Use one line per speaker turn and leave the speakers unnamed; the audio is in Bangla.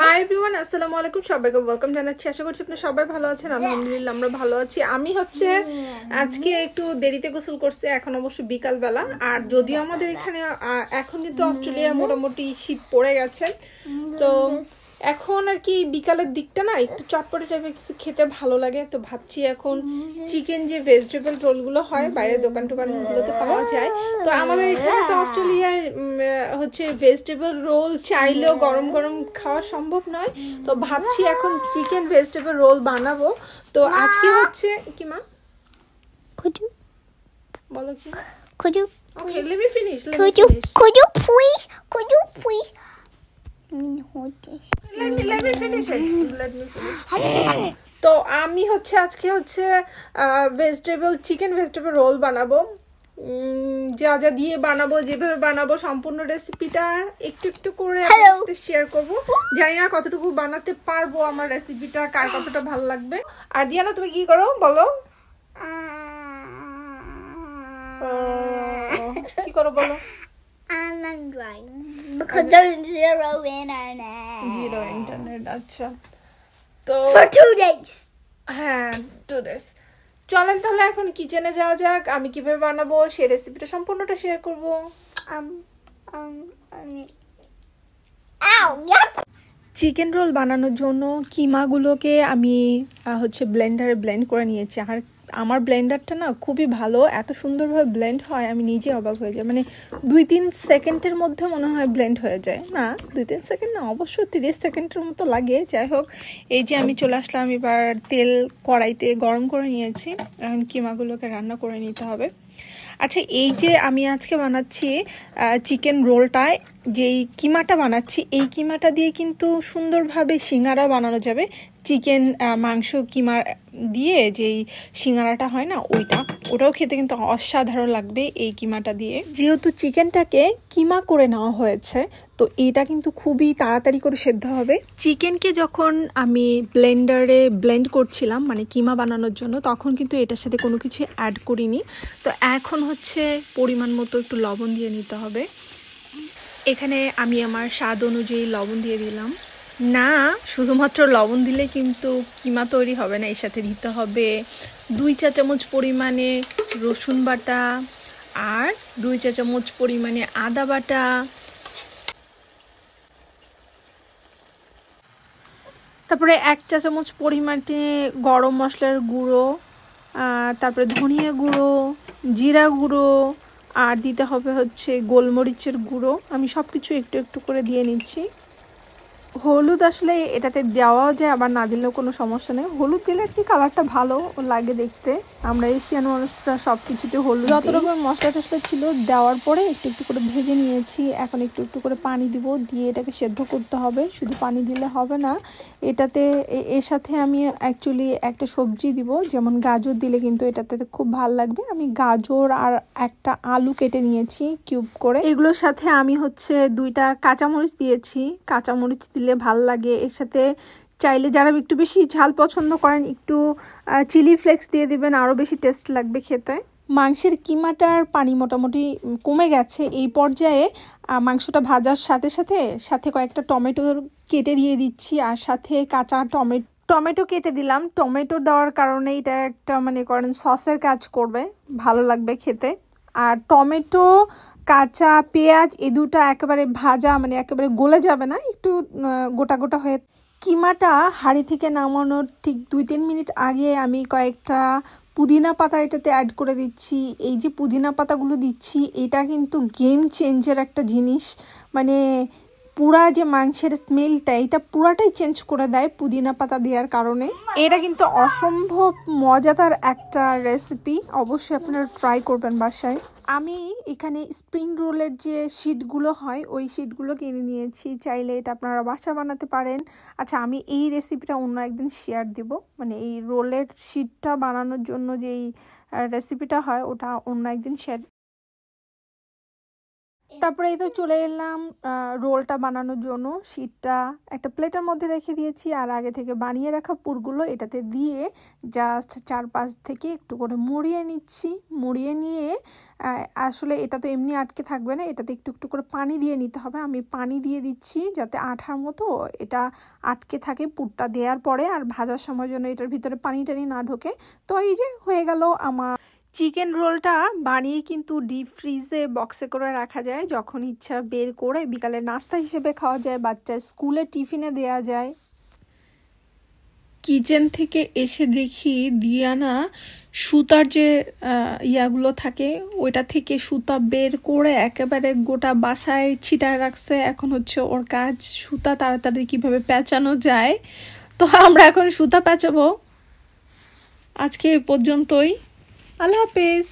হাই এভরিওয়ান, আসসালামু আলাইকুম। সবাইকে ওয়েলকাম জানাচ্ছি। আশা করছি আপনারা সবাই ভালো আছেন। আলহামদুলিল্লাহ আমরা ভালো আছি। আমি আজকে একটু দেরিতে গোসল করছি, এখন অবশ্য বিকাল বেলা। আর যদিও আমাদের এখানে এখন কিন্তু অস্ট্রেলিয়া মোটামুটি শীত পড়ে গেছে, তো এখন আর কি বিকালের দিকটা না একটু চটপটে টাইপের কিছু খেতে ভালো লাগে। তো ভাবছি এখন চিকেন যে ভেজিটেবল রোলগুলো হয় বাইরের দোকানগুলোতে পাওয়া যায়, তো আমাদের এখানে তো অস্ট্রেলিয়ায় হচ্ছে ভেজিটেবল রোল চাইলেও গরম গরম খাওয়া সম্ভব নয়। তো ভাবছি এখন চিকেন ভেজিটেবল রোল বানাবো। তো আজকে হচ্ছে কি মা বলো কি? Okay, let me finish. Let me finish it. তো আমি আজকে চিকেন ভেজিটেবল রোল বানাবো। যা যা দিয়ে বানাবো, যেভাবে বানাবো, সম্পূর্ণ রেসিপিটা একটু একটু করে শেয়ার করব। জানি না কতটুকু বানাতে পারবো, আমার রেসিপিটা কার কতটা ভালো লাগবে। আর দিয়ানা, তুমি কি করো বলো? কি করো বলো?
I'm drawing because there's zero internet.
আচ্ছা, তো
For 2 days.
হ্যাঁ 2 days। চলেন তাহলে এখন কিচেনে যাওয়া যাক। আমি কিভাবে বানাবো সেই রেসিপিটা সম্পূর্ণটা শেয়ার করব। চিকেন রোল বানানোর জন্য কিমাগুলোকে আমি ব্লেন্ডারে ব্লেন্ড করে নিয়েছি। আর আমার ব্লেন্ডারটা না খুবই ভালো, এত সুন্দরভাবে ব্লেন্ড হয় আমি নিজে অবাক হয়ে যাই। মানে 2-3 সেকেন্ডের মধ্যে মনে হয় ব্লেন্ড হয়ে যায়। না 2-3 সেকেন্ড না, অবশ্য 30 সেকেন্ডের মতো লাগে। যাই হোক, এই যে আমি চলে আসলাম, এবার তেল কড়াইতে গরম করে নিয়েছি। এখন কিমাগুলোকে রান্না করে নিতে হবে। আচ্ছা, এই যে আমি আজকে বানাচ্ছি চিকেন রোলটায় যেই কিমাটা বানাচ্ছি, এই কিমাটা দিয়ে কিন্তু সুন্দরভাবে সিঙ্গারা বানানো যাবে। চিকেন মাংস কিমা দিয়ে যেই সিঙ্গারাটা হয় না, ওটাও খেতে কিন্তু অসাধারণ লাগবে এই কিমাটা দিয়ে। যেহেতু চিকেনটাকে কিমা করে নেওয়া হয়েছে, তো এটা কিন্তু খুবই তাড়াতাড়ি করে সেদ্ধ হবে। চিকেনকে যখন আমি ব্লেন্ডারে ব্লেন্ড করছিলাম মানে কিমা বানানোর জন্য, তখন কিন্তু এটার সাথে কোনো কিছু অ্যাড করিনি। তো এখন পরিমাণ মতো একটু লবণ দিয়ে নিতে হবে। এখানে আমি আমার স্বাদ অনুযায়ী লবণ দিয়ে দিলাম। না, শুধুমাত্র লবণ দিলে কিন্তু কিমা তৈরি হবে না, এর সাথে দিতে হবে 2 চা চামচ পরিমাণে রসুন বাটা আর 2 চা চামচ পরিমাণে আদা বাটা, তারপরে 1 চা চামচ পরিমাণে গরম মশলার গুঁড়ো, তারপরে ধনিয়া গুঁড়ো, জিরা গুঁড়ো, আর দিতে হবে গোলমরিচের গুঁড়ো। আমি সব কিছু একটু একটু করে দিয়ে নিচ্ছি। হলুদ আসলে এটাতে দেওয়াও যায়, আবার না দিলেও কোনো সমস্যা নেই। হলুদ দিলে কি কালারটা ভালো লাগে দেখতে। আমরা এশিয়ান মানুষরা সব কিছুতে হলুদ, যত রকম মশলা টশলা ছিল দেওয়ার পরে একটু একটু করে ভেজে নিয়েছি। এখন একটু একটু করে পানি দিব, দিয়ে এটাকে সেদ্ধ করতে হবে। শুধু পানি দিলে হবে না, এর সাথে আমি অ্যাকচুয়ালি একটা সবজি দিব, যেমন গাজর দিলে কিন্তু এটাতে খুব ভালো লাগবে। আমি গাজর আর একটা আলু কেটে নিয়েছি কিউব করে। এগুলোর সাথে আমি 2টা কাঁচামরিচ দিয়েছি। কাঁচামরিচ দিলে ভালো লাগে। এর সাথে চাইলে যারা একটু বেশি ঝাল পছন্দ করেন, একটু চিলি ফ্লেক্স দিয়ে দিবেন, আরও বেশি টেস্ট লাগবে খেতে। মাংসের কিমাটার পানি মোটামুটি কমে গেছে। এই পর্যায়ে মাংসটা ভাজার সাথে সাথে কয়েকটা টমেটো কেটে দিয়ে দিচ্ছি, আর সাথে কাঁচা টমেটো কেটে দিলাম। টমেটো দেওয়ার কারণে এটা একটা সসের কাজ করবে, ভালো লাগবে খেতে। আর টমেটো, কাঁচা পেঁয়াজ এই দুটা একেবারে ভাজা, একেবারে গলে যাবে না, একটু গোটা গোটা হয়ে। কিমাটা হাঁড়ি থেকে নামানোর ঠিক 2-3 মিনিট আগে আমি কয়েকটা পুদিনা পাতা এটাতে অ্যাড করে দিচ্ছি। এই যে পুদিনা পাতাগুলো দিচ্ছি, এটা কিন্তু গেম চেঞ্জার একটা জিনিস। পুরা যে মাংসের স্মেলটা, এটা পুরাটাই চেঞ্জ করে দেয় পুদিনা পাতা দেওয়ার কারণে। এটা কিন্তু অসম্ভব মজাদার একটা রেসিপি, অবশ্যই আপনারা ট্রাই করবেন বাসায়। আমি এখানে স্প্রিং রোলের যে শিটগুলো হয়, ওই শিটগুলো কিনে নিয়েছি। চাইলে এটা আপনারা বাসা বানাতে পারেন। আচ্ছা, আমি এই রেসিপিটা অন্য একদিন শেয়ার দিব। এই রোলের শিটটা বানানোর জন্য যেই রেসিপিটা হয়, ওটা অন্য একদিন শেয়ার। তারপরে এই তো চলে এলাম রোলটা বানানোর জন্য। শীটটা একটা প্লেটের মধ্যে রেখে দিয়েছি, আর আগে থেকে বানিয়ে রাখা পুরগুলো এটাতে দিয়ে জাস্ট চারপাশ থেকে একটু করে মুড়িয়ে নিচ্ছি। মুড়িয়ে নিয়ে আসলে এটা তো এমনি আটকে থাকবে না, এটাতে একটু একটু করে পানি দিয়ে নিতে হবে। আমি পানি দিয়ে দিচ্ছি যাতে আঠার মতো এটা আটকে থাকে পুরটা দেওয়ার পরে, আর ভাজার সময় যেন এটার ভিতরে পানি টানি না ঢোকে। তো এই যে হয়ে গেল আমার চিকেন রোলটা। বানিয়ে কিন্তু ডিপ ফ্রিজে বক্সে করে রাখা যায়, যখন ইচ্ছা বের করে বিকালে নাস্তা হিসেবে খাওয়া যায়, বাচ্চা স্কুলে টিফিনে দেওয়া যায়। কিচেন থেকে এসে দেখি দিয়ানা সুতার যে ইয়াগুলো থাকে ওইটা থেকে সুতা বের করে একেবারে গোটা বাসায় ছিটায় রাখছে। এখন হচ্ছে ওর কাজ সুতা তাড়াতাড়ি কিভাবে পেঁচানো যায়। তো আমরা এখন সুতা পেঁচাবো। আজকে এ পর্যন্তই। আল্লাহ হাফেজ।